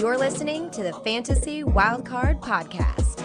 You're listening to the Fantasy Wildcard Podcast.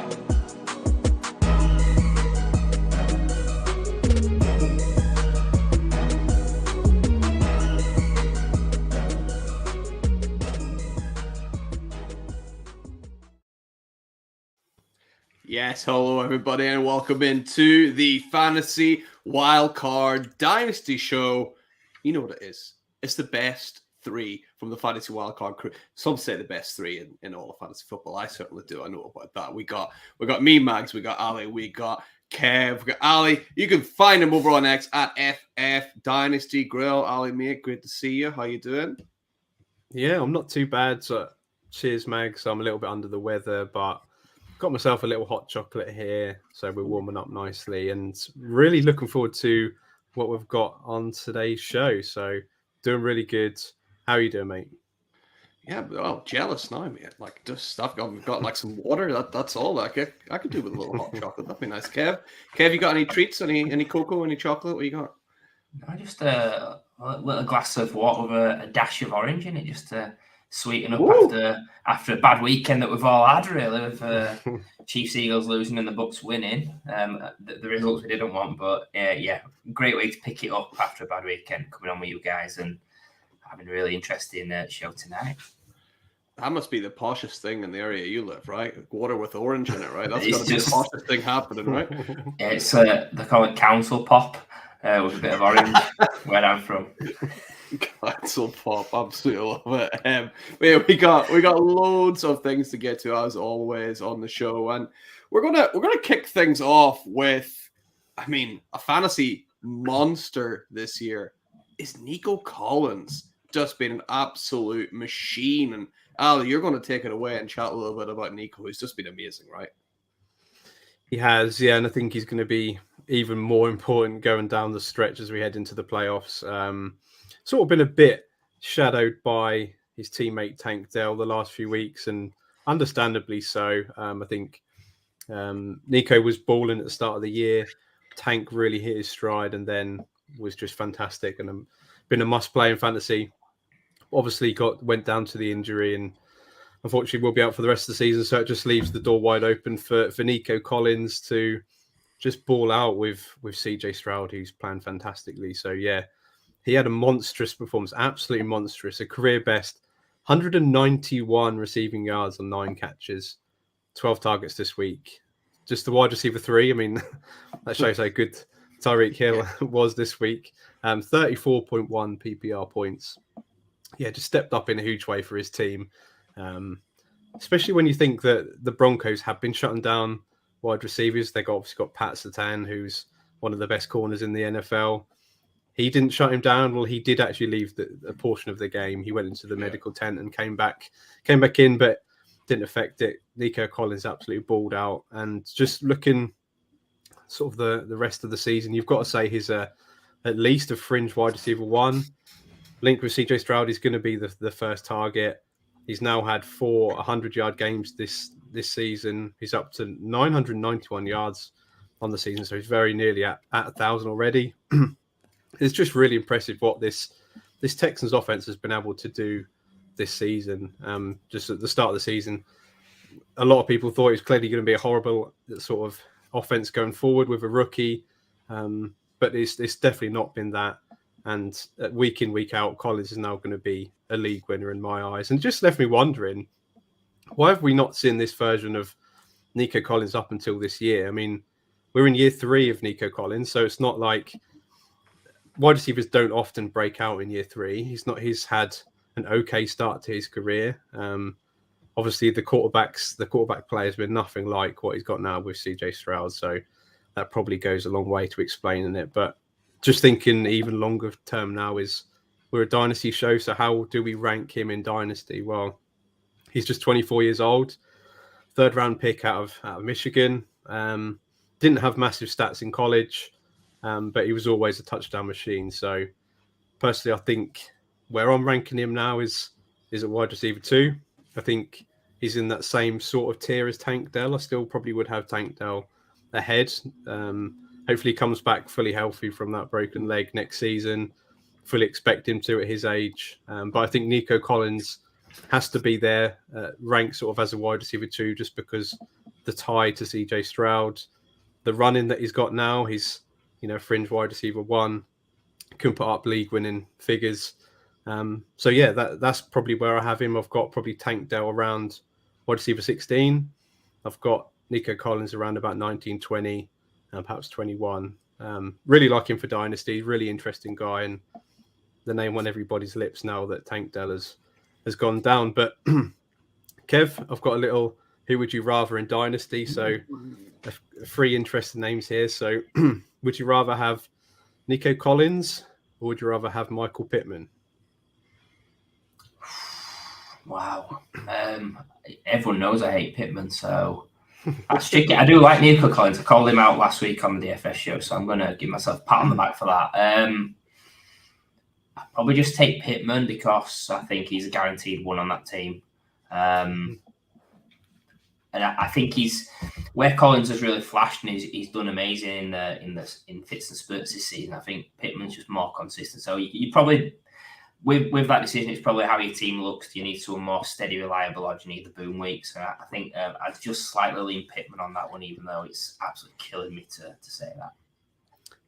Yes, hello everybody and welcome into the Fantasy Wildcard Dynasty show. You know what it is. It's the best three from the Fantasy Wildcard crew. Some say the best three in all of fantasy football. I certainly do. I know about that. We got me, Mags, we got Ali, we got Kev, we got Ali. You can find him over on X at FF Dynasty Grill. Ali, mate, great to see you. How you doing? Yeah, I'm not too bad. So cheers, Mags. I'm a little bit under the weather, but got myself a little hot chocolate here, so we're warming up nicely and really looking forward to what we've got on today's show. So doing really good. How are you doing, mate? Yeah, well, jealous now, mate. Like, just I've got like some water. That's all. I could do with a little hot chocolate. That'd be nice. Kev, you got any treats? Any cocoa? Any chocolate? What you got? No, just a little glass of water with a dash of orange in it, just to sweeten up after a bad weekend that we've all had, really, with Chiefs Eagles losing and the Bucks winning. The results we didn't want, but yeah, great way to pick it up after a bad weekend, coming on with you guys and having a really interesting show tonight. That must be the poshest thing in the area you live, right? Water with orange in it, right? That's got to be the poshest thing happening, right? It's they call it council pop with a bit of orange where I'm from. Council pop, absolutely love it. Yeah, we got loads of things to get to as always on the show, and we're gonna kick things off with, I mean, a fantasy monster this year is Nico Collins. Just been an absolute machine, and Ali, you're going to take it away and chat a little bit about Nico, who's just been amazing, right? He has, yeah, and I think he's going to be even more important going down the stretch as we head into the playoffs. Sort of been a bit shadowed by his teammate Tank Dell the last few weeks, and understandably so. I think Nico was balling at the start of the year. Tank really hit his stride and then was just fantastic and been a must-play in fantasy. Obviously went down to the injury and unfortunately will be out for the rest of the season, so it just leaves the door wide open for Nico Collins to just ball out with CJ Stroud, who's playing fantastically. So yeah, he had a monstrous performance, absolutely monstrous, a career best 191 receiving yards on 9 catches, 12 targets this week. Just the wide receiver 3. I mean, that shows how good Tyreek Hill was this week. 34.1 PPR points. Yeah, just stepped up in a huge way for his team. Especially when you think that the Broncos have been shutting down wide receivers. They've obviously got Pat Surtain, who's one of the best corners in the NFL. He didn't shut him down. Well, he did actually leave a portion of the game. He went into the medical tent and came back in, but didn't affect it. Nico Collins absolutely balled out. And just looking sort of the rest of the season, you've got to say he's at least a fringe wide receiver 1. Linked with CJ Stroud, he's going to be the first target. He's now had 4 100-yard games this season. He's up to 991 yards on the season, so he's very nearly at 1,000 already. It's just really impressive what this Texans offense has been able to do this season. Just at the start of the season, a lot of people thought it was clearly going to be a horrible sort of offense going forward with a rookie, but it's definitely not been that. And week in, week out, Collins is now going to be a league winner in my eyes. And it just left me wondering, why have we not seen this version of Nico Collins up until this year? I mean, we're in year 3 of Nico Collins, so it's not like wide receivers don't often break out in year 3. He's had an okay start to his career. Obviously, the quarterback play has been nothing like what he's got now with CJ Stroud, so that probably goes a long way to explaining it. But just thinking even longer term now is we're a Dynasty show, so how do we rank him in Dynasty? Well, he's just 24 years old, 3rd round pick out of Michigan. Didn't have massive stats in college, but he was always a touchdown machine. So personally, I think where I'm ranking him now is at wide receiver 2. I think he's in that same sort of tier as Tank Dell. I still probably would have Tank Dell ahead. Hopefully he comes back fully healthy from that broken leg next season. Fully expect him to at his age. But I think Nico Collins has to be there, ranked sort of as a wide receiver 2, just because the tie to CJ Stroud, the running that he's got now, he's fringe wide receiver 1, can put up league winning figures. So yeah, that's probably where I have him. I've got probably Tank Dell around wide receiver 16. I've got Nico Collins around about 19, 20, perhaps 21. Really like him for Dynasty. Really interesting guy, and the name on everybody's lips now that Tank Dell has gone down. But Kev, I've got a little who would you rather in Dynasty. So 3 interesting names here. So would you rather have Nico Collins or would you rather have Michael Pittman? Wow. Everyone knows I hate Pittman, so that's tricky. I do like Nico Collins. I called him out last week on the DFS show, so I'm going to give myself a pat on the back for that. I'll probably just take Pittman because I think he's a guaranteed one on that team. And I think he's where Collins has really flashed, and he's done amazing in fits and spurts this season. I think Pittman's just more consistent. So you probably with that decision, it's probably how your team looks. Do you need someone more steady, reliable, or do you need the boom weeks? And I think I'd just slightly lean Pittman on that one, even though it's absolutely killing me to say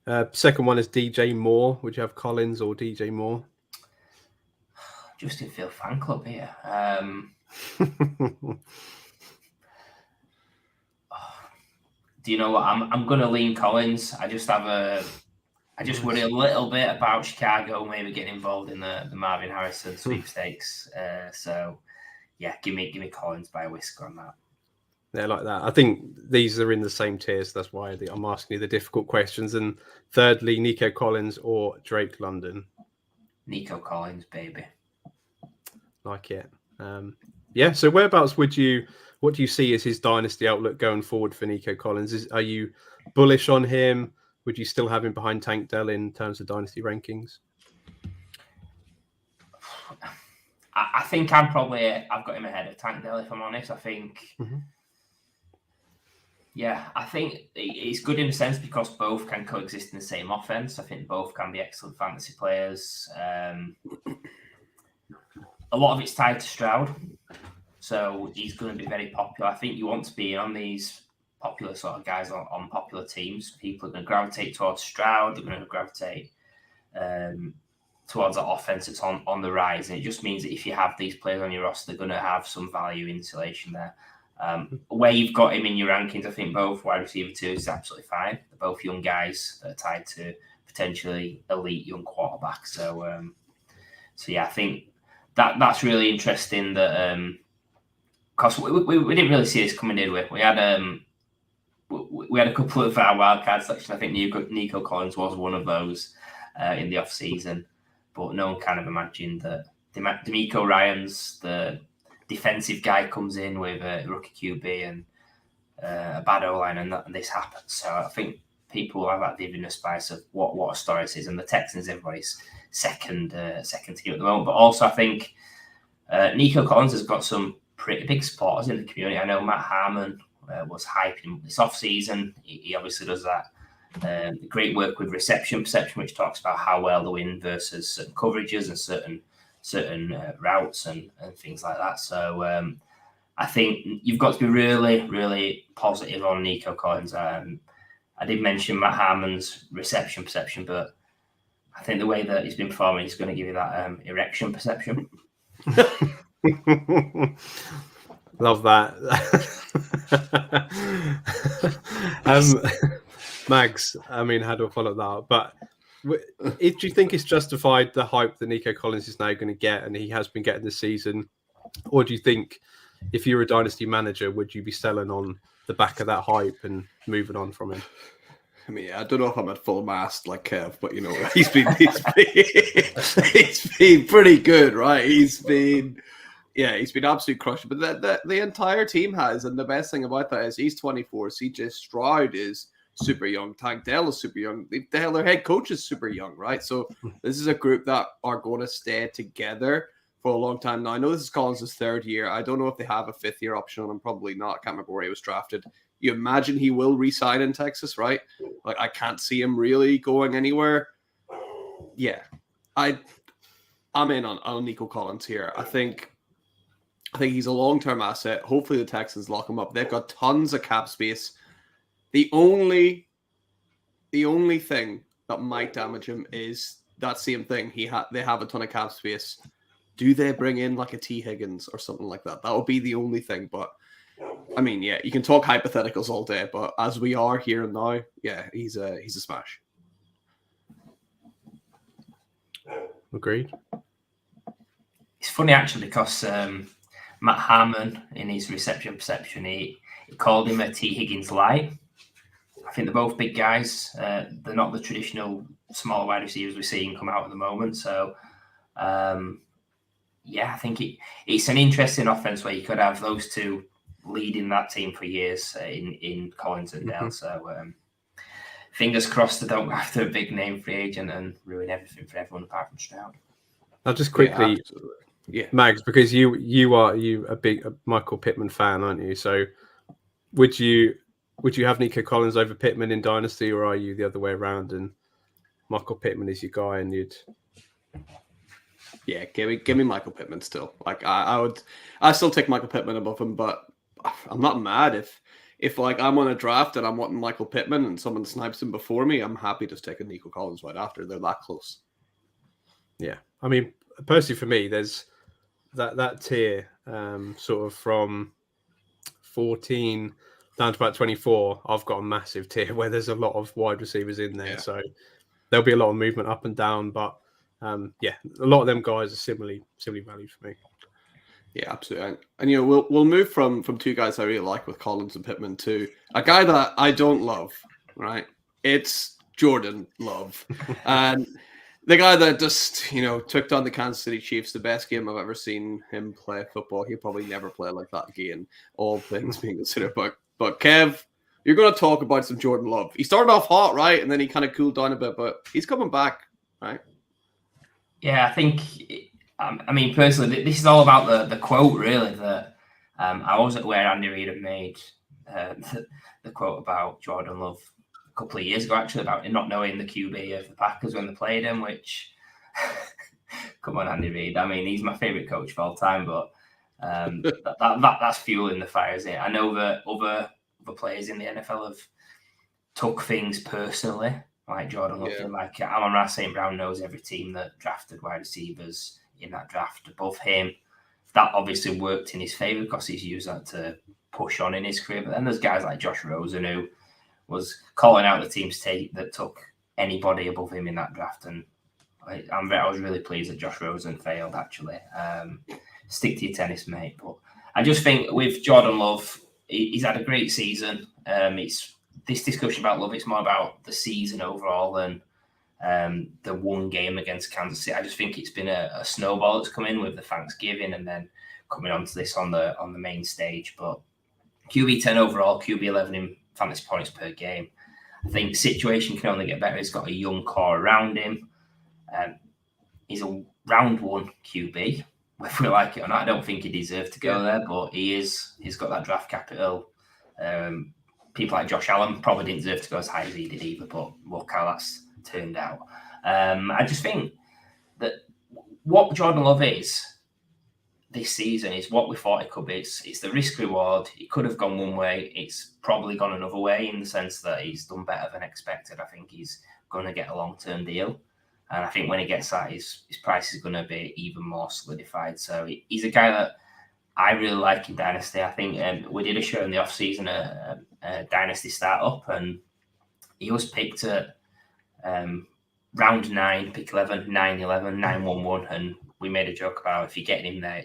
that. Second one is DJ Moore. Would you have Collins or DJ Moore? Justin Field fan club here. Do you know what? I'm going to lean Collins. I just worry a little bit about Chicago maybe getting involved in the Marvin Harrison sweepstakes. So yeah, give me Collins by a whisker on that. Yeah, like that. I think these are in the same tiers. So that's why I'm asking you the difficult questions. And thirdly, Nico Collins or Drake London? Nico Collins, baby. Like it. Yeah. So whereabouts what do you see as his dynasty outlook going forward for Nico Collins? Are you bullish on him? Would you still have him behind Tank Dell in terms of dynasty rankings? I think I've got him ahead of Tank Dell, if I'm honest. I think, I think it's good in a sense because both can coexist in the same offense. I think both can be excellent fantasy players. A lot of it's tied to Stroud, so he's going to be very popular. I think you want to be on these popular sort of guys on popular teams. People are going to gravitate towards Stroud. They're going to gravitate towards that offense that's on the rise. And it just means that if you have these players on your roster, they're going to have some value insulation there. Where you've got him in your rankings, I think both wide receiver 2 is absolutely fine. They're both young guys that are tied to potentially elite young quarterbacks. So yeah, I think that's really interesting that because we didn't really see this coming, did we? We had a couple of our wildcard selections. I think Nico Collins was one of those in the off season, but no one kind of imagined that D'Amico Ryans, the defensive guy, comes in with a rookie QB and a bad O-line, and this happens. So I think people have that divinity spice of what a story this is, and the Texans everybody's second team at the moment. But also I think Nico Collins has got some pretty big supporters in the community. I know Matt Harmon was hyping this off-season. He obviously does that great work with reception perception, which talks about how well they win versus certain coverages and certain routes and things like that. So I think you've got to be really, really positive on Nico Collins. I did mention Matt Harmon's reception perception, but I think the way that he's been performing is going to give you that erection perception. Love that. Mags, I mean, how do I follow that up? But do you think it's justified, the hype that Nico Collins is now going to get, and he has been getting this season? Or do you think if you're a dynasty manager, would you be selling on the back of that hype and moving on from him? I mean, I don't know if I'm at full mast like Kev, but he's been pretty good, right? He's been absolutely crushing. But the entire team has, and the best thing about that is he's 24. CJ Stroud is super young. Tank Dell is super young. Their head coach is super young, right? So this is a group that are going to stay together for a long time. Now, I know this is Collins' third year. I don't know if they have a fifth year option on him. Probably not. I can't remember where he was drafted. You imagine he will re-sign in Texas, right? Like, I can't see him really going anywhere. Yeah. I'm in on Nico Collins here. I think I think he's a long-term asset. Hopefully the Texans lock him up. They've got tons of cap space. The only thing that might damage him is that same thing. They have a ton of cap space. Do they bring in like a T. Higgins or something like that? That would be the only thing. But I mean, yeah, you can talk hypotheticals all day, but as we are here and now, yeah, he's a smash. Agreed. It's funny actually because Matt Harmon in his reception perception, he called him a T. Higgins light. I think they're both big guys. They're not the traditional small wide receivers we're seeing come out at the moment. So, yeah, I think it's an interesting offense where you could have those two leading that team for years in Collins and Dell. So, fingers crossed they don't go after a big name free agent and ruin everything for everyone apart from Stroud. I'll just quickly, Mags, because you are a big Michael Pittman fan, aren't you? So, would you have Nico Collins over Pittman in Dynasty, or are you the other way around and Michael Pittman is your guy and you'd? Yeah, give me Michael Pittman still. Like I still take Michael Pittman above him, but I'm not mad if like I'm on a draft and I'm wanting Michael Pittman and someone snipes him before me. I'm happy to take a Nico Collins right after. They're that close. Yeah, I mean, personally for me, there's that tier sort of from 14 down to about 24. I've got a massive tier where there's a lot of wide receivers in there, so there'll be a lot of movement up and down, but. Yeah, a lot of them guys are similarly valued for me. Yeah, absolutely. And you know, we'll move from two guys I really like with Collins and Pittman to a guy that I don't love. Right, it's Jordan Love, and the guy that just took down the Kansas City Chiefs, the best game I've ever seen him play football. He'll probably never play like that again, all things being considered. But Kev, you're going to talk about some Jordan Love. He started off hot, right, and then he kind of cooled down a bit, but he's coming back, right? Yeah, I think, I mean, personally, this is all about the quote, really, that I wasn't aware Andy Reid had made the quote about Jordan Love a couple of years ago, actually, about not knowing the QB of the Packers when they played him, which, come on, Andy Reid. I mean, he's my favourite coach of all time, but that's fueling the fire, isn't it? I know that other players in the NFL have took things personally, like Jordan Love, like Amon-Ra St. Brown knows every team that drafted wide receivers in that draft above him. That obviously worked in his favour because he's used that to push on in his career. But then there's guys like Josh Rosen who was calling out the teams that took anybody above him in that draft. And I was really pleased that Josh Rosen failed, actually. Stick to your tennis, mate. But I just think with Jordan Love, he's had a great season. It's this discussion about Love, it's more about the season overall than the one game against Kansas City. I just think it's been a snowball that's come in with the Thanksgiving and then coming on to this on the main stage. But QB 10 overall, QB 11 in fantasy points per game. I think situation can only get better. He's got a young core around him. He's a round one QB, whether we like it or not. I don't think he deserved to go there, but he is. He's got that draft capital. People like Josh Allen probably didn't deserve to go as high as he did either, but look how that's turned out. I just think that what Jordan Love is this season is what we thought it could be. It's the risk reward. It could have gone one way. It's probably gone another way in the sense that he's done better than expected. I think he's going to get a long-term deal. And I think when he gets that, his price is going to be even more solidified. So he's a guy that I really like in Dynasty. I think we did a show in the off-season, a Dynasty startup, and he was picked at round 9, pick 11, 9-11, 9-1-1, and we made a joke about if you're getting him there,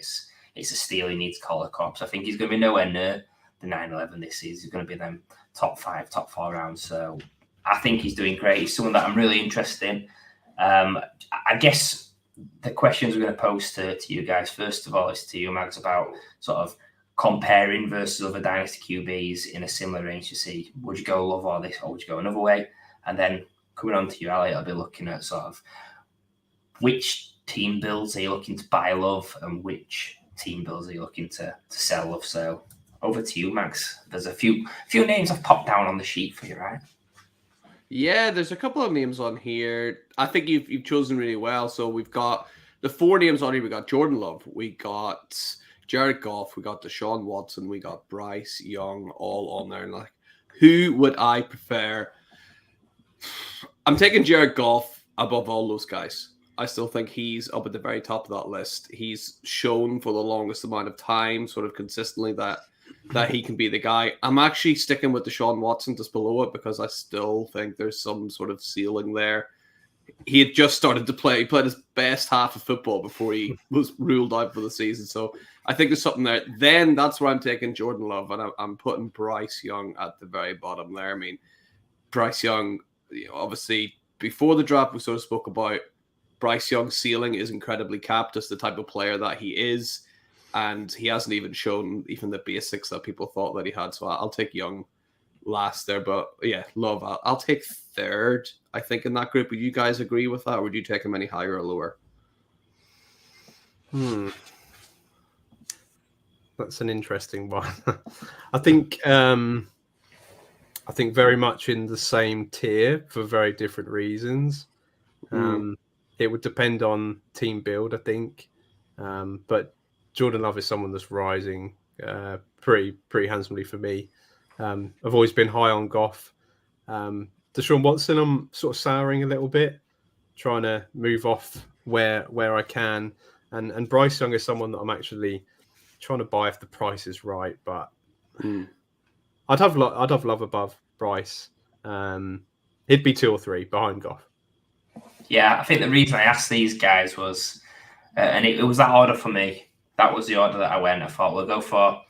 it's a steal. He needs to call a cop. So I think he's going to be nowhere near the 9-11 this season. He's going to be them top 5, top 4 rounds. So I think he's doing great. He's someone that I'm really interested in. I guess the questions we're going to pose to you guys, first of all, is to you, Mags, about sort of comparing versus other Dynasty QBs in a similar range to see, would you go Love or this, or would you go another way? And then coming on to you, Ali, I'll be looking at sort of which team builds are you looking to buy Love and which team builds are you looking to sell Love? So over to you, Max. There's a few names I've popped down on the sheet for you, right? Yeah, there's a couple of names on here. I think you've chosen really well. So we've got the 4 names on here. We got Jordan Love. We got Jared Goff, we got Deshaun Watson, we got Bryce Young, all on there. And like, who would I prefer? I'm taking Jared Goff above all those guys. I still think he's up at the very top of that list. He's shown for the longest amount of time, sort of consistently, that he can be the guy. I'm actually sticking with Deshaun Watson just below it because I still think there's some sort of ceiling there. He had just started to play. He played his best half of football before he was ruled out for the season. So I think there's something there. Then that's where I'm taking Jordan Love, and I'm putting Bryce Young at the very bottom there. I mean, Bryce Young, obviously, before the draft, we sort of spoke about Bryce Young's ceiling is incredibly capped as the type of player that he is, and he hasn't even shown even the basics that people thought that he had. So I'll take Young last there, but yeah, Love, I'll take third, I think, in that group. Would you guys agree with that, or would you take him any higher or lower? That's an interesting one. I think very much in the same tier for very different reasons. It would depend on team build, I think. But Jordan Love is someone that's rising pretty handsomely for me. I've always been high on Goff. Deshaun Watson, I'm sort of souring a little bit, trying to move off where I can. And Bryce Young is someone that I'm actually trying to buy if the price is right. But I'd have Love above Bryce. He'd be 2 or 3 behind Goff. Yeah, I think the reason I asked these guys was, and it was that order for me. That was the order that I went. I thought we'll go for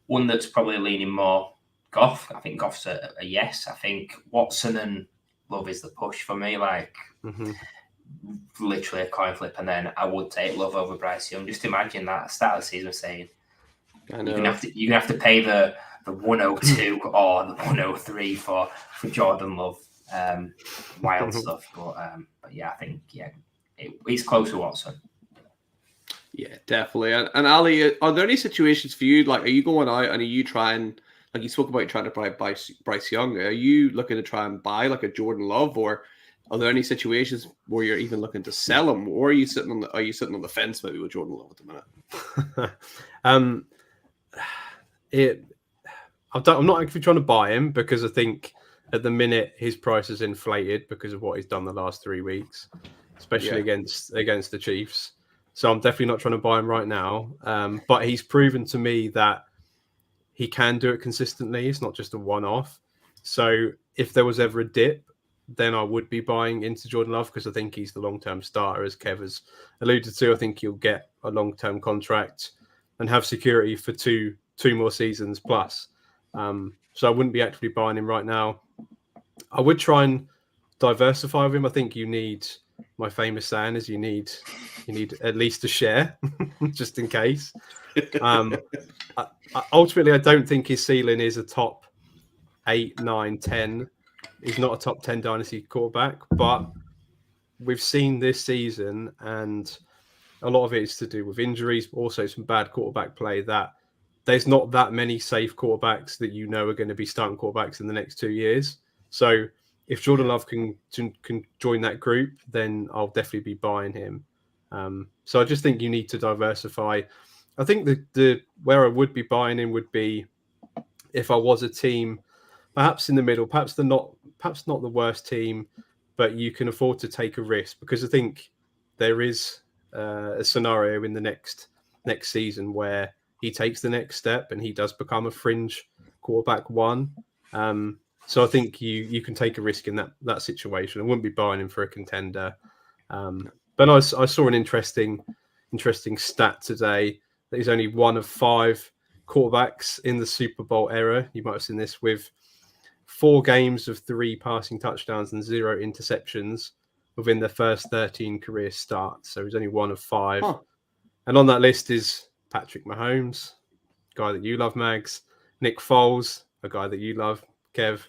one that's probably leaning more Goff. I think Goff's a yes. I think Watson and Love is the push for me. Like literally a coin flip, and then I would take Love over Bryce Young. Just imagine that at the start of the season saying you're gonna have to pay the 102 or the 103 for Jordan Love. Wild stuff, but yeah, I think it's close to Watson. Yeah, definitely. And Ali, are there any situations for you, like, are you going out and are you trying, like you spoke about trying to buy Bryce Young, are you looking to try and buy like a Jordan Love, or are there any situations where you're even looking to sell him, or are you sitting on the fence maybe with Jordan Love at the minute? I'm not actually trying to buy him because I think at the minute his price is inflated because of what he's done the last 3 weeks, especially against the Chiefs. So I'm definitely not trying to buy him right now. But he's proven to me that he can do it consistently. It's not just a one-off. So if there was ever a dip, then I would be buying into Jordan Love because I think he's the long-term starter, as Kev has alluded to. I think he'll get a long-term contract and have security for two more seasons plus. So I wouldn't be actively buying him right now. I would try and diversify with him. I think you need, my famous saying is you need at least a share just in case. Ultimately, I don't think his ceiling is a top 8, 9, 10. He's not a top 10 dynasty quarterback, but we've seen this season, and a lot of it is to do with injuries, but also some bad quarterback play, that there's not that many safe quarterbacks that you know are going to be starting quarterbacks in the next 2 years. So if Jordan Love can join that group, then I'll definitely be buying him. So I just think you need to diversify. I think the where I would be buying him would be if I was a team, perhaps in the middle, perhaps not the worst team, but you can afford to take a risk, because I think there is a scenario in the next season where he takes the next step and he does become a fringe quarterback one. So I think you can take a risk in that situation. I wouldn't be buying him for a contender. But I saw an interesting stat today that he's only one of 5 quarterbacks in the Super Bowl era. You might have seen this, with 4 games of 3 passing touchdowns and 0 interceptions within their first 13 career starts. So he's only one of 5. Huh. And on that list is Patrick Mahomes, guy that you love, Mags, Nick Foles, a guy that you love, Kev,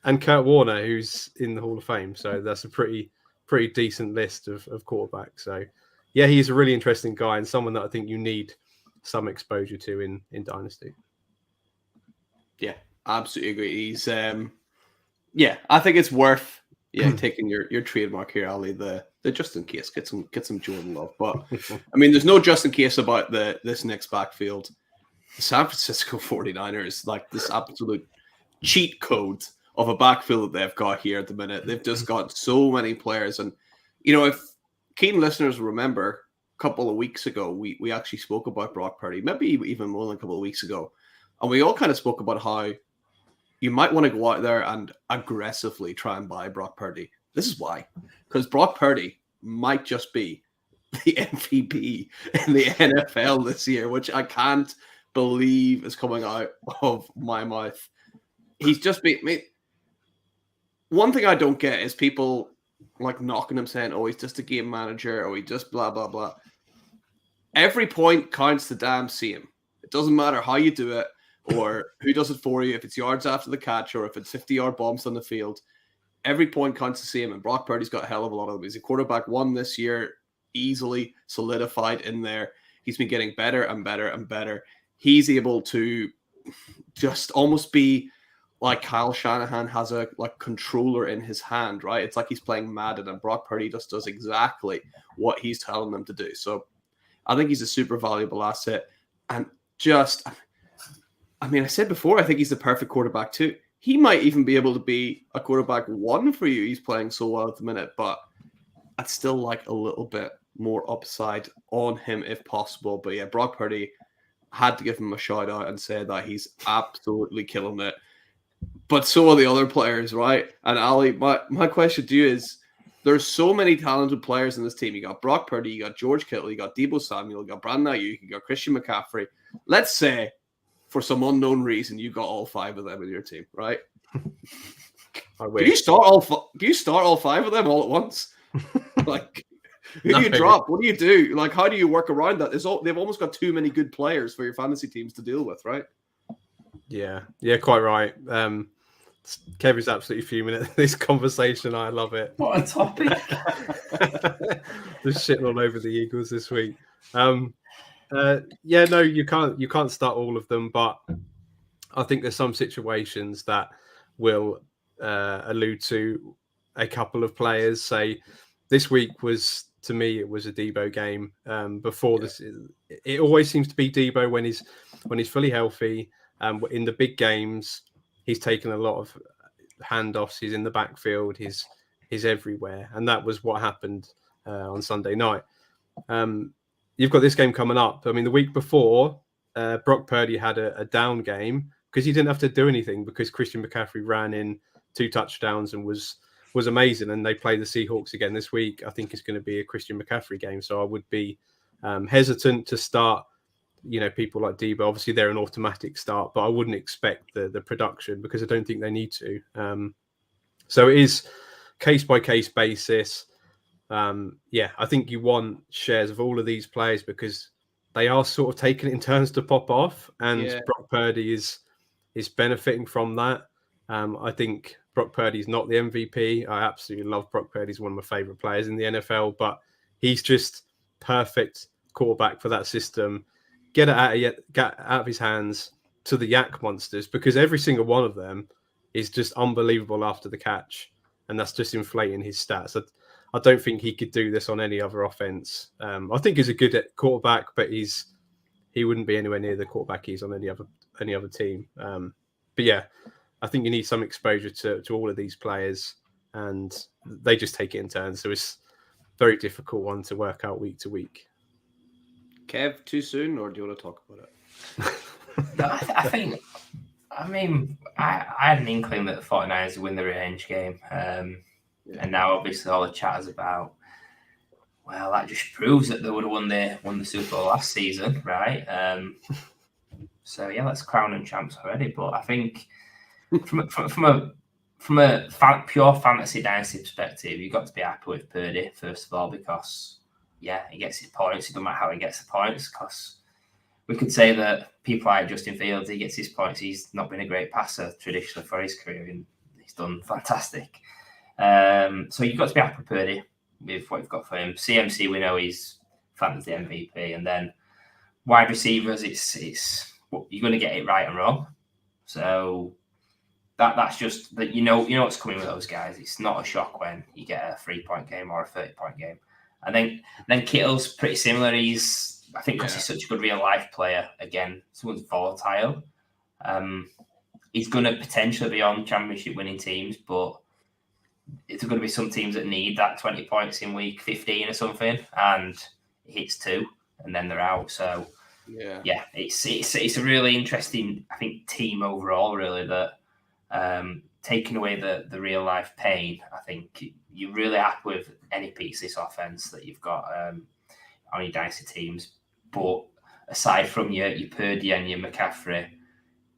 and Kurt Warner, who's in the Hall of Fame. So that's a pretty decent list of quarterbacks. So yeah, he's a really interesting guy and someone that I think you need some exposure to in Dynasty. Yeah, absolutely agree. He's I think it's worth Yeah, taking your trademark here, Ali. The just in case, get some Jordan Love. But I mean, there's no just in case about this next backfield. The San Francisco 49ers, like this absolute cheat code of a backfield that they've got here at the minute. They've just got so many players. And, if keen listeners remember, a couple of weeks ago, we actually spoke about Brock Purdy, maybe even more than a couple of weeks ago. And we all kind of spoke about how you might want to go out there and aggressively try and buy Brock Purdy. This is why. Because Brock Purdy might just be the MVP in the NFL this year, which I can't believe is coming out of my mouth. He's just been... One thing I don't get is people like knocking him saying, oh, he's just a game manager, or he just blah, blah, blah. Every point counts the damn same. It doesn't matter how you do it or who does it for you, if it's yards after the catch or if it's 50-yard bombs on the field. Every point counts the same, and Brock Purdy's got a hell of a lot of them. He's a quarterback one this year, easily solidified in there. He's been getting better and better and better. He's able to just almost be like Kyle Shanahan has a controller in his hand, right? It's like he's playing Madden, and Brock Purdy just does exactly what he's telling them to do. So I think he's a super valuable asset. And just, I mean, I said before, I think he's the perfect quarterback too. He might even be able to be a quarterback one for you. He's playing so well at the minute, but I'd still like a little bit more upside on him if possible. But yeah, Brock Purdy, had to give him a shout out and say that he's absolutely killing it. But so are the other players, right? And Ali, my question to you is, there's so many talented players in this team. You got Brock Purdy, you got George Kittle, you got Deebo Samuel, you got Brandon Ayuk, you got Christian McCaffrey. Let's say, for some unknown reason, you got all five of them in your team, right? Do you start all five of them all at once? Like, who do you drop? What do you do? Like, how do you work around that? They've almost got too many good players for your fantasy teams to deal with, right? Yeah, quite right. Kev is absolutely fuming at this conversation. I love it. What a topic! Just shitting all over the Eagles this week. Yeah, no, you can't start all of them, but I think there's some situations that will allude to a couple of players. Say this week was, to me, it was a Deebo game. Before this, it always seems to be Deebo when he's fully healthy. In the big games, he's taken a lot of handoffs. He's in the backfield. He's everywhere, and that was what happened on Sunday night. You've got this game coming up. I mean, the week before, Brock Purdy had a down game because he didn't have to do anything because Christian McCaffrey ran in 2 touchdowns and was amazing. And they play the Seahawks again this week. I think it's going to be a Christian McCaffrey game, so I would be hesitant to start. People like Deebo, obviously they're an automatic start, but I wouldn't expect the production because I don't think they need to. So it is case by case basis. I think you want shares of all of these players because they are sort of taking it in turns to pop off, and Brock Purdy is benefiting from that. I think Brock Purdy is not the MVP. I absolutely love Brock Purdy. He's one of my favorite players in the NFL, but he's just perfect quarterback for that system. Get it out of his hands to the yak monsters, because every single one of them is just unbelievable after the catch, and that's just inflating his stats. I don't think he could do this on any other offense. I think he's a good quarterback, but he wouldn't be anywhere near the quarterback he's on any other team. But yeah, I think you need some exposure to all of these players, and they just take it in turns. So it's a very difficult one to work out week to week. Kev, too soon, or do you want to talk about it? No, I had an inkling that the 49ers would win the revenge game. And now obviously all the chat is about, well, that just proves that they would have won the Super Bowl last season, right? So yeah, let's crown them champs already. But I think from a pure fantasy dynasty perspective, you've got to be happy with Purdy, first of all, because he gets his points. It doesn't matter how he gets the points, because we could say that people like Justin Fields, he gets his points. He's not been a great passer traditionally for his career, and he's done fantastic. So you've got to be happy with Purdy with what you've got for him. CMC, we know he's fantasy MVP, and then wide receivers, it's you're going to get it right and wrong. So that's just that you know what's coming with those guys. It's not a shock when you get a 3-point game or a 30-point game. And then Kittle's pretty similar. He's because he's such a good real life player. Again, someone's volatile. He's going to potentially be on championship winning teams, but it's going to be some teams that need that 20 points in week 15 or something, and it hits 2, and then they're out. So it's a really interesting, I think, team overall. Really, that taking away the real life pain, I think you're really happy with any piece of this offense that you've got on your dynasty teams. But aside from your Purdy and your McCaffrey,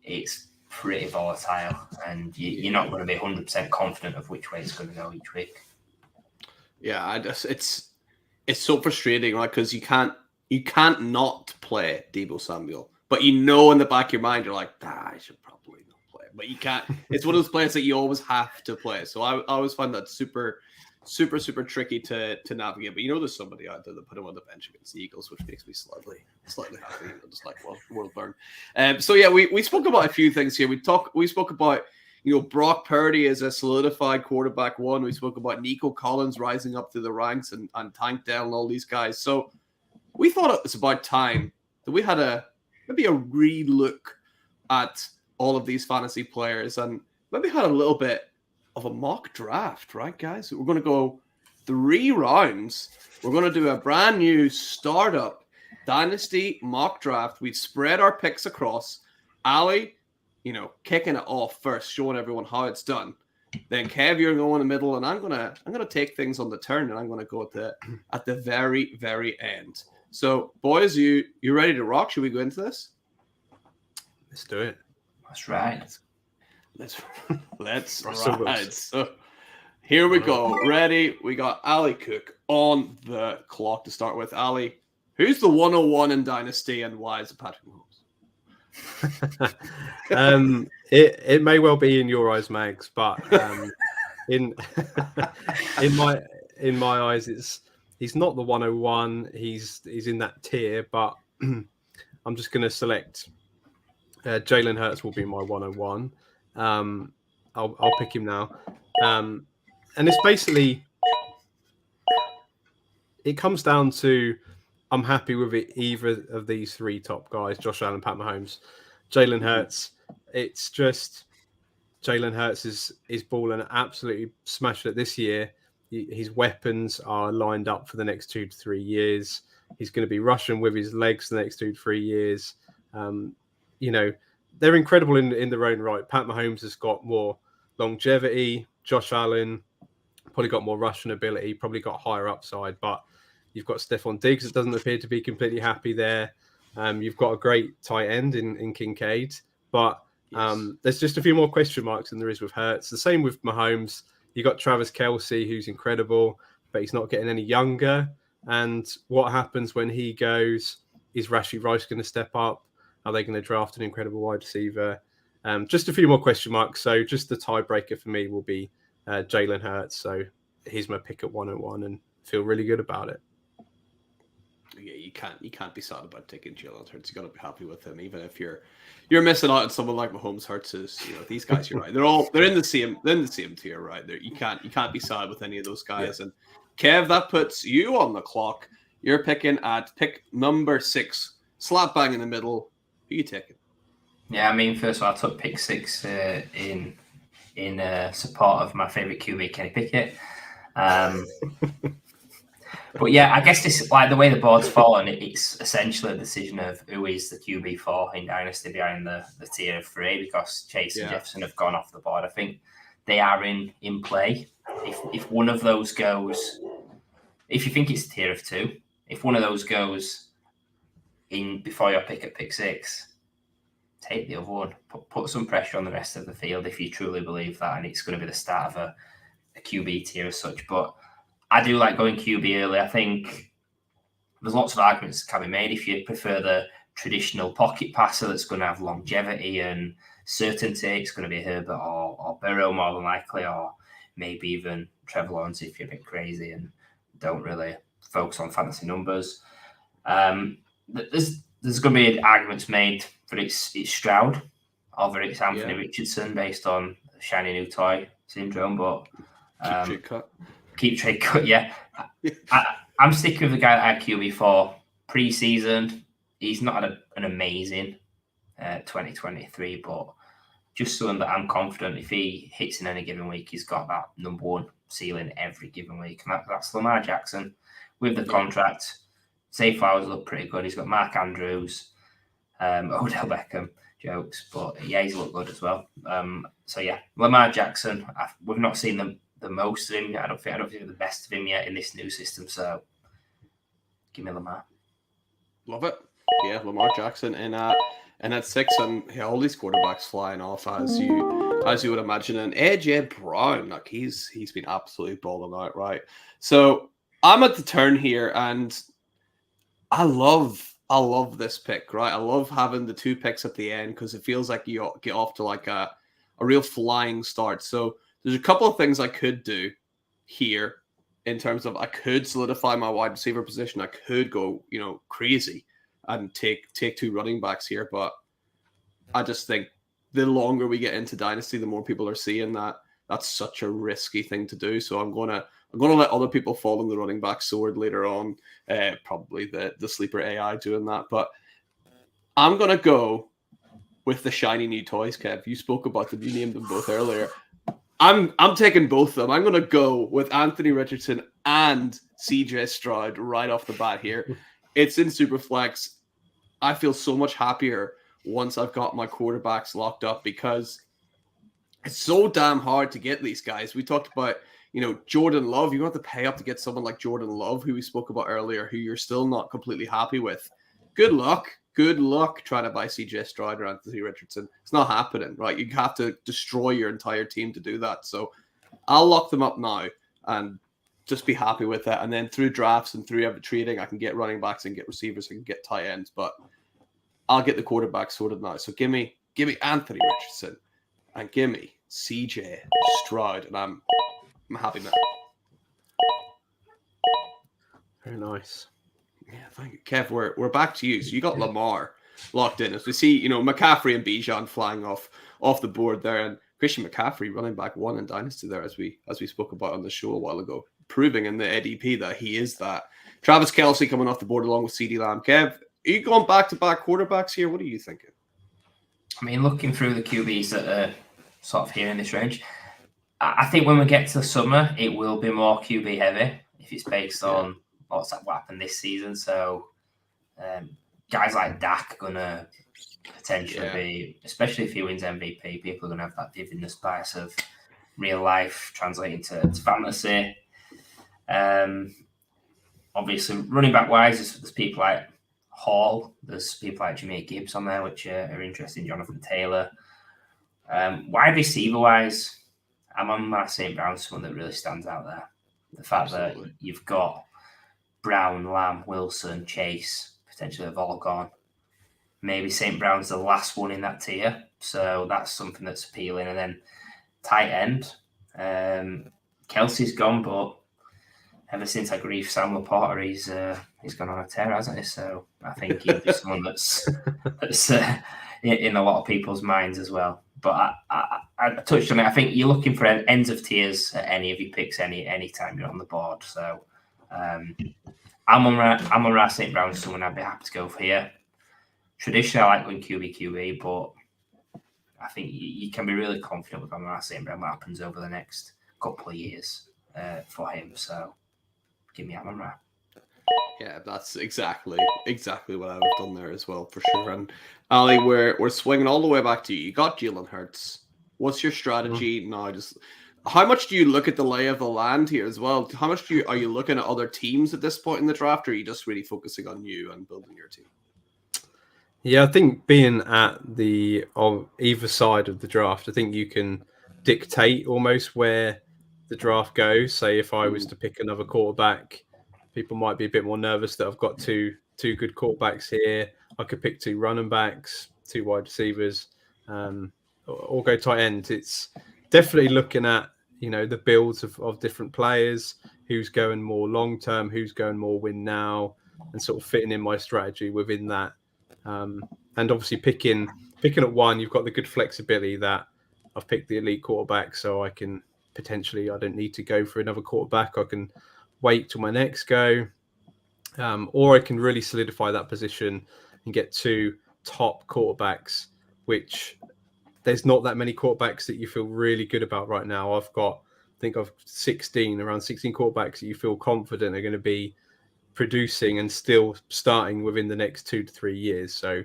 it's pretty volatile, and you're not going to be 100% confident of which way it's going to go each week. Yeah, it's so frustrating, like, because you can't not play Deebo Samuel, but in the back of your mind you're like, I should probably not play, but you can't. It's one of those players that you always have to play. So I always find that super tricky to navigate. But there's somebody out there that put him on the bench against the Eagles, which makes me slightly happy. Just like, well, world learn. So yeah, we spoke about a few things here. We spoke about Brock Purdy as a solidified quarterback one. We spoke about Nico Collins rising up through the ranks and Tank Dell and all these guys. So we thought it was about time that we had maybe a re-look at all of these fantasy players and maybe had a little bit of a mock draft, right, guys? We're going to go 3 rounds. We're going to do a brand new startup Dynasty mock draft. We'd spread our picks across. Ali, kicking it off first, showing everyone how it's done. Then Kev, you're going in the middle, and I'm gonna take things on the turn, and I'm gonna go at the very, very end. So, boys, you ready to rock? Should we go into this? Let's do it. That's right. Let's ride. So here we go. Ready? We got Ali Cook on the clock to start with. Ali, who's the 101 in Dynasty, and why is it Patrick Mahomes? It may well be in your eyes, Mags, but in my eyes, he's not the 101. He's in that tier, but I'm just going to select Jalen Hurts will be my 101. I'll pick him now. And it's basically, it comes down to, I'm happy with it, either of these 3 top guys, Josh Allen, Pat Mahomes, Jalen Hurts. It's just, Jalen Hurts is balling, absolutely smashing it this year. His weapons are lined up for the next 2 to 3 years. He's going to be rushing with his legs the next 2 to 3 years. They're incredible in their own right. Pat Mahomes has got more longevity. Josh Allen probably got more rushing ability, probably got higher upside. But you've got Stephon Diggs that doesn't appear to be completely happy there. You've got a great tight end in Kincaid. But there's just a few more question marks than there is with Hurts. The same with Mahomes. You've got Travis Kelce, who's incredible, but he's not getting any younger. And what happens when he goes? Is Rashee Rice going to step up? Are they going to draft an incredible wide receiver? Just a few more question marks. So just the tiebreaker for me will be Jalen Hurts. So he's my pick at 101 and feel really good about it. Yeah, you can't be sad about taking Jalen Hurts. You got to be happy with him, even if you're missing out on someone like Mahomes. Hurts is, these guys. You're right. They're in the same tier, right? You can't be sad with any of those guys. Yeah. And Kev, that puts you on the clock. You're picking at pick number 6, slap bang in the middle. Who are you taking? Yeah, first of all, I took pick 6 in support of my favourite QB, Kenny Pickett. But yeah, I guess this, like the way the board's fallen, it's essentially a decision of who is the QB4 in Dynasty behind the tier of 3, because Chase and Jefferson have gone off the board. I think they are in play. If one of those goes, if you think it's a tier of 2, if one of those goes in before your pick at pick 6, take the other one. Put some pressure on the rest of the field if you truly believe that, and it's going to be the start of a QB tier as such. But I do like going QB early. I think there's lots of arguments that can be made. If you prefer the traditional pocket passer that's going to have longevity and certainty, it's going to be Herbert or Burrow more than likely, or maybe even Trevor Lawrence if you're a bit crazy and don't really focus on fantasy numbers. There's going to be arguments made for it's Stroud or it's Anthony Richardson based on shiny new toy syndrome, but Keep trade cut. Yeah, I'm sticking with the guy that I had QB4 pre-season. He's not had an amazing 2023, but just someone that I'm confident if he hits in any given week, he's got that number one ceiling every given week, and that's Lamar Jackson with the contract. Zay Flowers look pretty good. He's got Mark Andrews, Odell Beckham, jokes, but yeah, he's looked good as well. So yeah, Lamar Jackson. We've not seen the most of him yet. I don't think the best of him yet in this new system. So give me Lamar. Love it. Yeah, Lamar Jackson in at 6, and all these quarterbacks flying off as you would imagine. And AJ Brown, like he's been absolutely balling out, right? So I'm at the turn here, and I love this pick, right? I love having the 2 picks at the end because it feels like you get off to like a real flying start. So there's a couple of things I could do here in terms of I could solidify my wide receiver position. I could go, crazy and take 2 running backs here, but I just think the longer we get into Dynasty, the more people are seeing that that's such a risky thing to do. So I'm gonna let other people fall on the running back sword later on. Probably the sleeper AI doing that, but I'm gonna go with the shiny new toys. Kev, you spoke about them. You named them both earlier. I'm taking both of them. I'm gonna go with Anthony Richardson and CJ Stroud right off the bat here. It's in Superflex. I feel so much happier once I've got my quarterbacks locked up because it's so damn hard to get these guys. We talked about, Jordan Love. You have to pay up to get someone like Jordan Love, who we spoke about earlier, who you're still not completely happy with. Good luck trying to buy CJ Stroud or Anthony Richardson. It's not happening, right? You have to destroy your entire team to do that. So I'll lock them up now and just be happy with that. And then through drafts and through every trading, I can get running backs and get receivers and get tight ends. But I'll get the quarterback sorted now. So give me Anthony Richardson and give me CJ Stroud, and I'm happy now. Very nice. Yeah, thank you, Kev. We're back to you. So you got Lamar locked in. As we see, McCaffrey and Bijan flying off the board there, and Christian McCaffrey running back 1 in Dynasty there, as we spoke about on the show a while ago, proving in the ADP that he is that. Travis Kelce coming off the board along with CeeDee Lamb. Kev, are you going back-to-back quarterbacks here? What are you thinking? I mean, looking through the QBs that are sort of here in this range, I think when we get to the summer, it will be more QB heavy if it's based on what happened this season. So guys like Dak are going to potentially be, especially if he wins MVP, people are going to have that vividness bias of real life translating to fantasy. Obviously, running back wise, there's people like Hall, there's people like Jameer Gibbs on there, which are interesting. Jonathan Taylor. Wide receiver wise, I'm on St. Brown, someone that really stands out there. The fact that you've got Brown, Lamb, Wilson, Chase, potentially have all gone. Maybe St. Brown's the last one in that tier, so that's something that's appealing. And then tight end, Kelsey's gone, but ever since I grieved Sam Laporta, he's gone on a tear, hasn't he? So I think he'll be someone that's in a lot of people's minds as well. But I touched on it. I think you're looking for ends of tiers at any of your picks any time you're on the board. So I'm on St. Brown, someone I'd be happy to go for here. Traditionally, I like going QB, but I think you can be really confident with Amon-Ra St. Brown what happens over the next couple of years for him. So give me Amon-Ra. Yeah, that's exactly what I would have done there as well, for sure. And Ali, we're swinging all the way back to you. You got Jalen Hurts. What's your strategy now? Just how much do you look at the lay of the land here as well? How much are you looking at other teams at this point in the draft, or are you just really focusing on you and building your team? Yeah, I think being at on either side of the draft, I think you can dictate almost where the draft goes. Say if I was to pick another quarterback, people might be a bit more nervous that I've got two good quarterbacks here. I could pick 2 running backs, 2 wide receivers, or go tight end. It's definitely looking at the builds of different players, who's going more long term, who's going more win now, and sort of fitting in my strategy within that. And obviously picking at 1, you've got the good flexibility that I've picked the elite quarterback, so I can potentially, I don't need to go for another quarterback. I can wait till my next go, or I can really solidify that position and get 2 top quarterbacks, which there's not that many quarterbacks that you feel really good about right now. I think I've around 16 quarterbacks that you feel confident are going to be producing and still starting within the next 2 to 3 years. So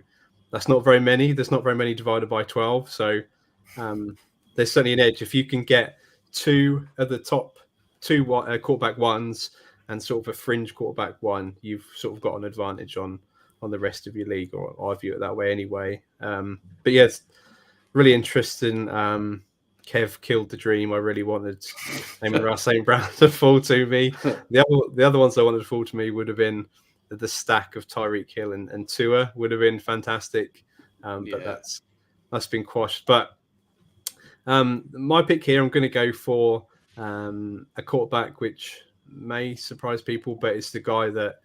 that's not very many. There's not very many divided by 12. So there's certainly an edge. If you can get 2 of the top 2 quarterback ones and sort of a fringe quarterback one, you've sort of got an advantage on the rest of your league, or I view it that way anyway. But yes, really interesting. Kev killed the dream. I really wanted Amon-Ra St. Brown to fall to me. The other ones I wanted to fall to me would have been the stack of Tyreek Hill and Tua would have been fantastic. But that's been quashed. But my pick here, I'm going to go for a quarterback which may surprise people, but it's the guy that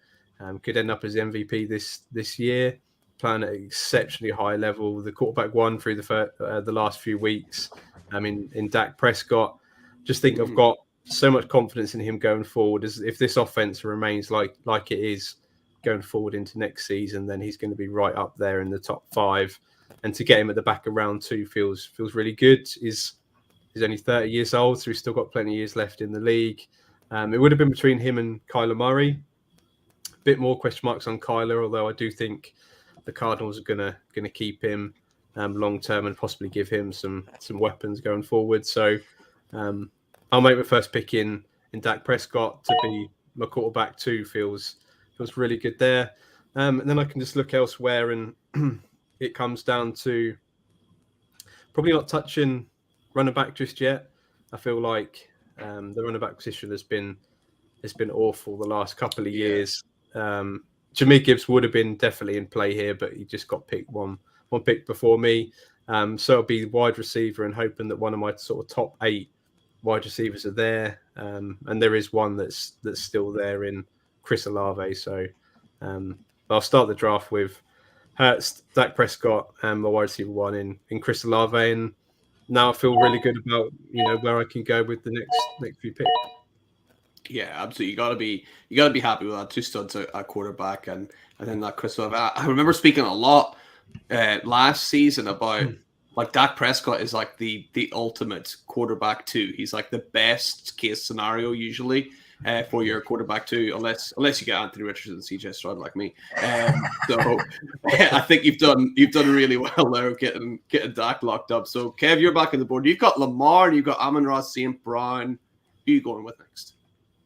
could end up as MVP this year, playing at an exceptionally high level. The quarterback one through the last few weeks. I mean, in Dak Prescott, just think I've got so much confidence in him going forward. As if this offense remains like it is going forward into next season, then he's going to be right up there in the top 5. And to get him at the back of round 2 feels really good. He's only 30 years old, so he's still got plenty of years left in the league. It would have been between him and Kyler Murray. A bit more question marks on Kyler, although I do think the Cardinals are gonna keep him long term and possibly give him some weapons going forward. So I'll make my first pick in Dak Prescott to be my quarterback 2. Feels really good there. And then I can just look elsewhere, and it comes down to probably not touching running back just yet. I feel like the running back position has been awful the last couple of years. Jahmyr Gibbs would have been definitely in play here, but he just got picked one pick before me. So it'll be wide receiver and hoping that one of my sort of top 8 wide receivers are there. And there is one that's still there in Chris Olave. So I'll start the draft with Hurts, Dak Prescott, and my wide receiver 1 in Chris Olave. And now I feel really good about where I can go with the next few picks. Yeah, absolutely. You gotta be happy with that. 2 studs at quarterback, and then that Chris Olave. I remember speaking a lot last season about like Dak Prescott is like the ultimate quarterback 2. He's like the best case scenario usually for your quarterback 2, unless you get Anthony Richardson and CJ Stroud like me. So I think you've done really well there getting Dak locked up. So Kev, you're back on the board. You've got Lamar, you've got Amon-Ra St. Brown. Who are you going with next?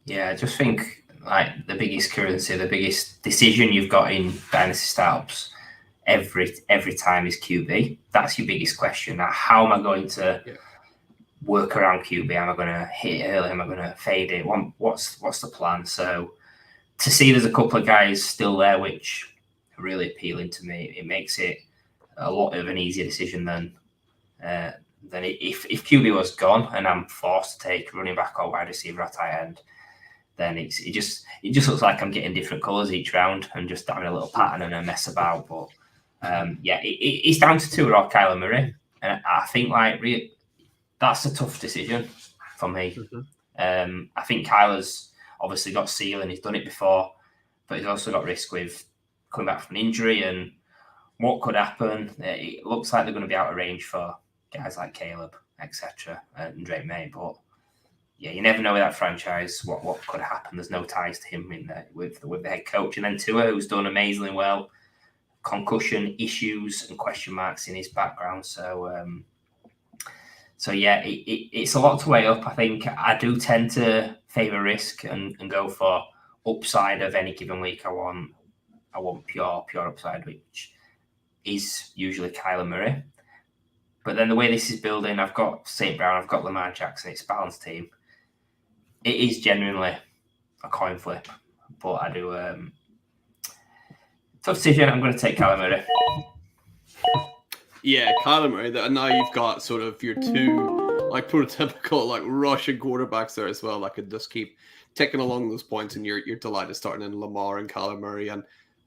Yeah, I just think like the biggest currency, the biggest decision you've got in dynasty startups every time is QB. That's your biggest question. Now, how am I going to work around QB? Am I going to hit it early? Am I going to fade it? What's the plan? So to see there's a couple of guys still there which are really appealing to me, it makes it a lot of an easier decision than if QB was gone and I'm forced to take running back or wide receiver or tight end. Then it just looks like I'm getting different colours each round and just having a little pattern and a mess about. But it's down to Tua or Kyler Murray, and I think that's a tough decision for me. I think Kyler's obviously got ceiling; he's done it before, but he's also got risk with coming back from an injury and what could happen. It looks like they're going to be out of range for guys like Caleb, etc., and Drake May, but. Yeah, you never know with that franchise what could happen. There's no ties to him with the head coach. And then Tua, who's done amazingly well, concussion issues and question marks in his background. So it's a lot to weigh up. I think I do tend to favour risk and go for upside of any given week. I want pure upside, which is usually Kyler Murray. But then the way this is building, I've got St. Brown, I've got Lamar Jackson. It's a balanced team. It is genuinely a coin flip, but I do tough decision. I'm going to take Kyler Murray. Yeah, Kyler Murray. Now you've got sort of your 2 like prototypical like Russian quarterbacks there as well. That could just keep ticking along those points, and you're delighted starting in Lamar and Kyler Murray and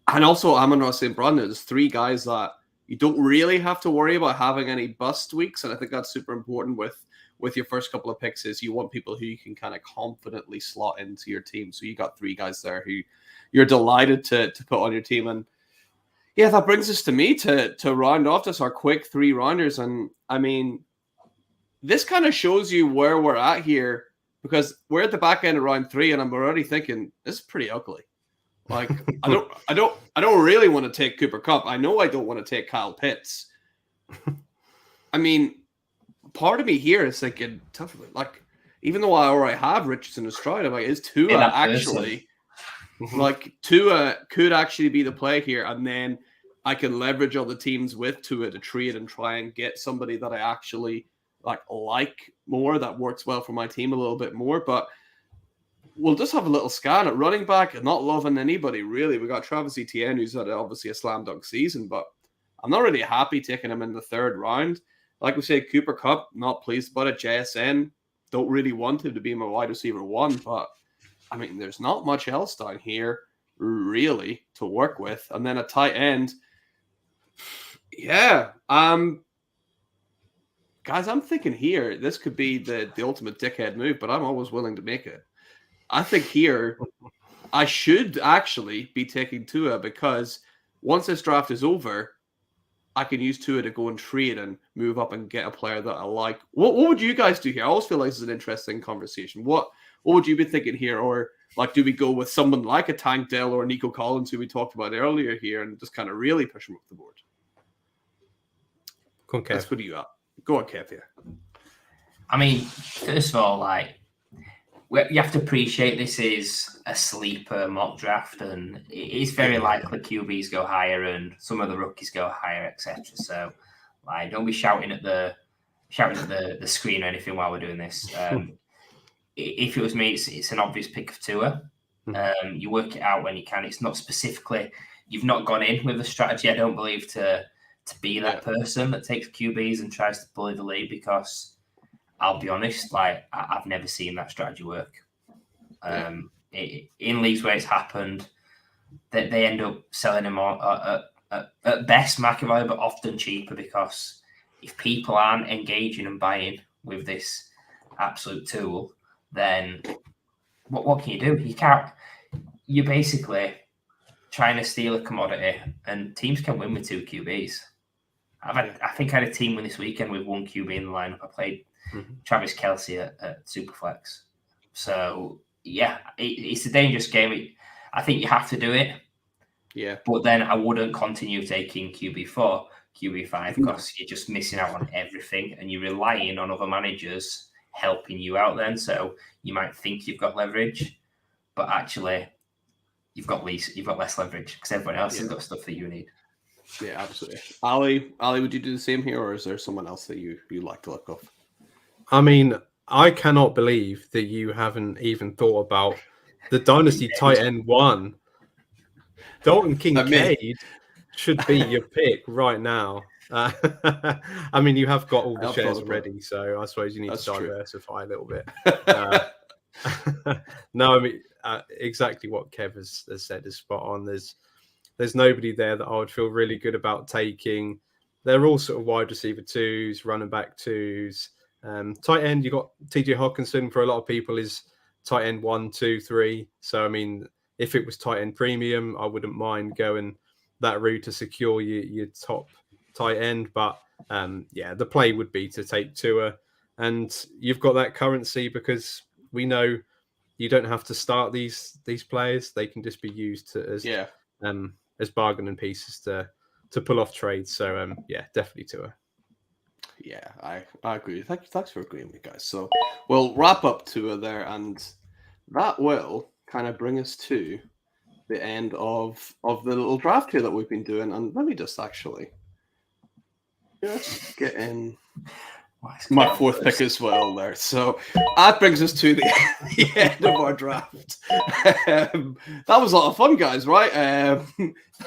also Amon-Ra St. Brown. There's 3 guys that you don't really have to worry about having any bust weeks. And I think that's super important with your first couple of picks is you want people who you can kind of confidently slot into your team. So you got 3 guys there who you're delighted to put on your team. And yeah, that brings us to me to round off this, our quick 3 rounders. And I mean, this kind of shows you where we're at here, because we're at the back end of round 3 and I'm already thinking this is pretty ugly. Like, I don't really want to take Cooper Kupp. I know I don't want to take Kyle Pitts. I mean, part of me here is thinking, like, even though I already have Richardson and Stroud, I'm like, is Tua actually, like, Tua could actually be the play here, and then I can leverage all the teams with Tua to trade and try and get somebody that I actually like more, that works well for my team a little bit more. But we'll just have a little scan at running back and not loving anybody, really. We got Travis Etienne, who's had obviously a slam dunk season, but I'm not really happy taking him in the 3rd round. Like we say, Cooper Kupp, not pleased about it. JSN, don't really want him to be my wide receiver 1, but I mean, there's not much else down here really to work with. And then a tight end. Yeah. Guys, I'm thinking here, this could be the ultimate dickhead move, but I'm always willing to make it. I think here, I should actually be taking Tua, because once this draft is over, I can use Tua to go and trade and move up and get a player that I like. What would you guys do here? I always feel like this is an interesting conversation. What would you be thinking here? Or like, do we go with someone like a Tank Dell or Nico Collins, who we talked about earlier here, and just kind of really push him up the board? Go on, Kev. Let's put you up. Go on, Kev, yeah. I mean, first of all, like, you have to appreciate this is a sleeper mock draft, and it is very likely QBs go higher and some of the rookies go higher, etc. So, like, don't be shouting at the screen or anything while we're doing this. If it was me, it's an obvious pick of Tua. You work it out when you can. It's not specifically, you've not gone in with a strategy, I don't believe, to be that person that takes QBs and tries to bully the league, because I'll be honest, like, I've never seen that strategy work. In leagues where it's happened, they end up selling them at best market value, but often cheaper, because if people aren't engaging and buying with this absolute tool, then what can you do? You can't. You're basically trying to steal a commodity, and teams can win with 2 QBs. I think I had a team win this weekend with 1 QB in the lineup. I played Travis Kelce at Superflex. So, yeah, it's a dangerous game. I think you have to do it. Yeah. But then I wouldn't continue taking QB4, QB5, because you're just missing out on everything, and you're relying on other managers helping you out then. So you might think you've got leverage, but actually you've got less leverage, because everyone else has got stuff that you need. Yeah, absolutely. Ali, would you do the same here, or is there someone else that you like to look off? I mean, I cannot believe that you haven't even thought about the Dynasty tight end 1. Dalton Kincaid should be your pick right now. I mean, you have got all the shares already, so I suppose you need to diversify a little bit. No, I mean, exactly what Kev has said is spot on. There's nobody there that I would feel really good about taking. They're all sort of wide receiver 2s, running back 2s. Tight end, you got TJ Hawkinson, for a lot of people, is tight end 1, 2, 3. So, I mean, if it was tight end premium, I wouldn't mind going that route to secure your top tight end. But the play would be to take Tua, and you've got that currency, because we know you don't have to start these players. They can just be used as bargaining pieces to pull off trades. So definitely Tua. Yeah, I agree. Thanks for agreeing with me, guys. So we'll wrap up Tua there, and that will kind of bring us to the end of the little draft here that we've been doing. And let me just actually get in my 4th pick as well there. So that brings us to the end of our draft. That was a lot of fun, guys, right?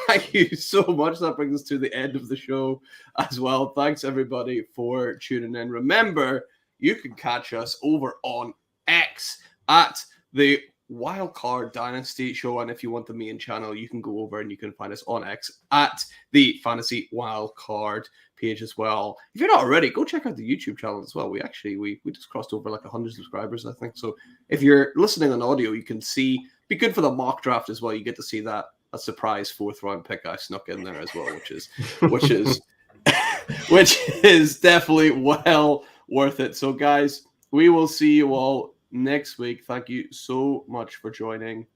Thank you so much. That brings us to the end of the show as well. Thanks, everybody, for tuning in. Remember, you can catch us over on X at the Wildcard Dynasty show. And if you want the main channel, you can go over and you can find us on X at the Fantasy Wildcard page as well. If you're not already, go check out the YouTube channel as well. We just crossed over like 100 subscribers, I think. So if you're listening on audio, you can see. Be good for the mock draft as well. You get to see that a surprise 4th round pick I snuck in there as well, which is definitely well worth it. So guys, we will see you all next week. Thank you so much for joining.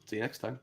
See you next time.